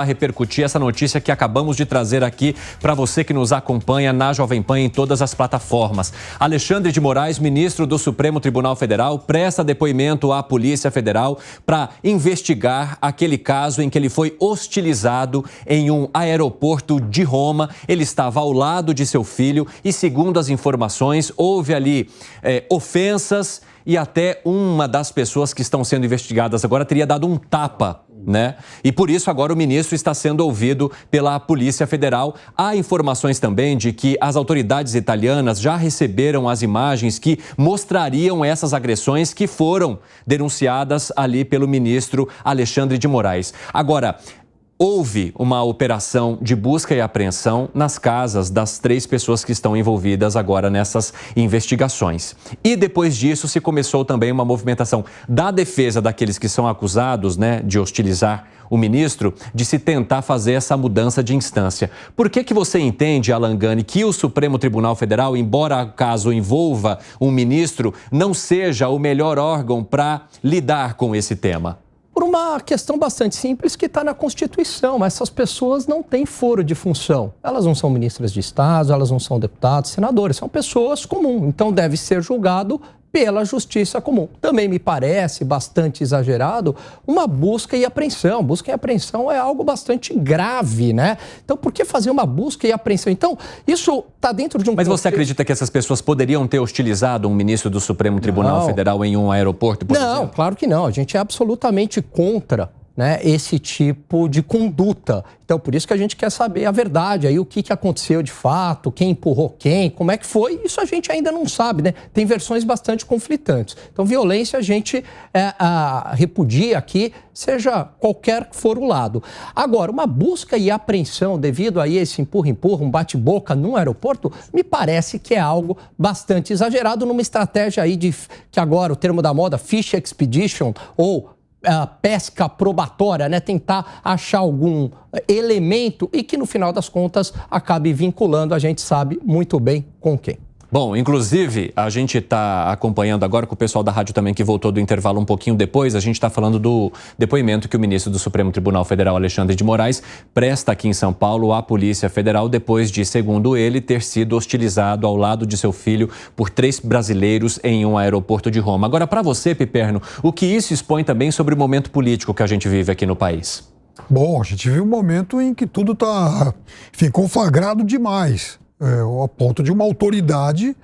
A repercutir essa notícia que acabamos de trazer aqui para você que nos acompanha na Jovem Pan em todas as plataformas. Alexandre de Moraes, ministro do Supremo Tribunal Federal, presta depoimento à Polícia Federal para investigar aquele caso em que ele foi hostilizado em um aeroporto de Roma. Ele estava ao lado de seu filho e, segundo as informações, houve ali ofensas e até uma das pessoas que estão sendo investigadas agora teria dado um tapa, né? E por isso agora o ministro está sendo ouvido pela Polícia Federal. Há informações também de que as autoridades italianas já receberam as imagens que mostrariam essas agressões que foram denunciadas ali pelo ministro Alexandre de Moraes. Agora, houve uma operação de busca e apreensão nas casas das 3 pessoas que estão envolvidas agora nessas investigações. E depois disso se começou também uma movimentação da defesa daqueles que são acusados, né, de hostilizar o ministro, de se tentar fazer essa mudança de instância. Por que você entende, Alan Gani, que o Supremo Tribunal Federal, embora o caso envolva um ministro, não seja o melhor órgão para lidar com esse tema? Por uma questão bastante simples que está na Constituição. Essas pessoas não têm foro de função. Elas não são ministras de Estado, elas não são deputados, senadores, são pessoas comuns. Então deve ser julgado pela justiça comum. Também me parece bastante exagerado uma busca e apreensão. Busca e apreensão é algo bastante grave, né? Então, por que fazer uma busca e apreensão? Então, isso está dentro de um... Mas você acredita que essas pessoas poderiam ter hostilizado um ministro do Supremo Tribunal Federal em um aeroporto, por exemplo? Não, claro que não. A gente é absolutamente contra, né, esse tipo de conduta. Então, por isso que a gente quer saber a verdade, aí o que aconteceu de fato, quem empurrou quem, como é que foi, isso a gente ainda não sabe, né? Tem versões bastante conflitantes. Então, violência a gente repudia aqui, seja qualquer que for o lado. Agora, uma busca e apreensão devido a esse empurra-empurra, um bate-boca num aeroporto, me parece que é algo bastante exagerado numa estratégia aí que agora o termo da moda, fish expedition, ou pesca probatória, né? Tentar achar algum elemento e que no final das contas acabe vinculando, a gente sabe muito bem com quem. Bom, inclusive, a gente está acompanhando agora com o pessoal da rádio também que voltou do intervalo um pouquinho depois, a gente está falando do depoimento que o ministro do Supremo Tribunal Federal, Alexandre de Moraes, presta aqui em São Paulo à Polícia Federal depois de, segundo ele, ter sido hostilizado ao lado de seu filho por 3 brasileiros em um aeroporto de Roma. Agora, para você, Piperno, o que isso expõe também sobre o momento político que a gente vive aqui no país? Bom, a gente vive um momento em que tudo está, enfim, conflagrado demais. A ponto de uma autoridade,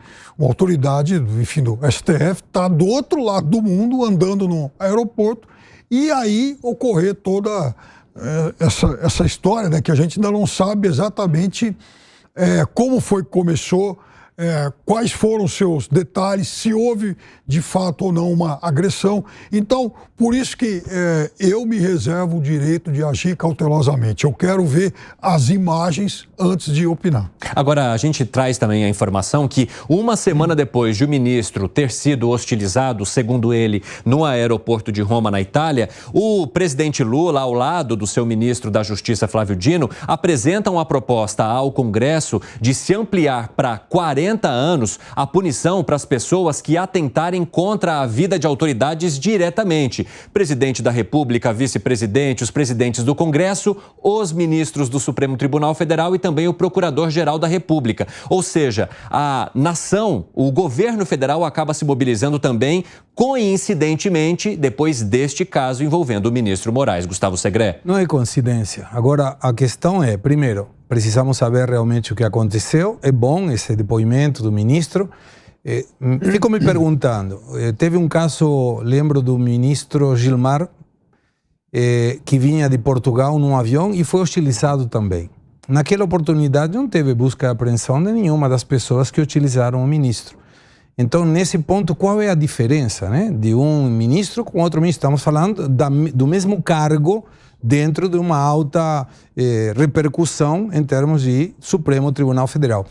enfim, do STF, está do outro lado do mundo, andando no aeroporto, e aí ocorrer toda essa história, né, que a gente ainda não sabe exatamente como foi que começou, quais foram os seus detalhes, se houve de fato ou não uma agressão. Então, por isso que eu me reservo o direito de agir cautelosamente. Eu quero ver as imagens antes de opinar. Agora, a gente traz também a informação que uma semana depois de o ministro ter sido hostilizado, segundo ele, no aeroporto de Roma, na Itália, o presidente Lula, ao lado do seu ministro da Justiça, Flávio Dino, apresentam uma proposta ao Congresso de se ampliar para 40 anos a punição para as pessoas que atentarem contra a vida de autoridades diretamente. Presidente da República, vice-presidente, os presidentes do Congresso, os ministros do Supremo Tribunal Federal e também o Procurador-Geral da República. Ou seja, a nação, o governo federal acaba se mobilizando também, coincidentemente, depois deste caso envolvendo o ministro Moraes. Gustavo Segré. Não é coincidência. Agora, a questão é, primeiro, precisamos saber realmente o que aconteceu. É bom esse depoimento do ministro. Fico me perguntando, teve um caso, lembro do ministro Gilmar, que vinha de Portugal num avião e foi hostilizado também. Naquela oportunidade não teve busca e apreensão de nenhuma das pessoas que utilizaram o ministro. Então, nesse ponto, qual é a diferença, né, de um ministro com outro ministro? Estamos falando do mesmo cargo dentro de uma alta repercussão em termos de Supremo Tribunal Federal.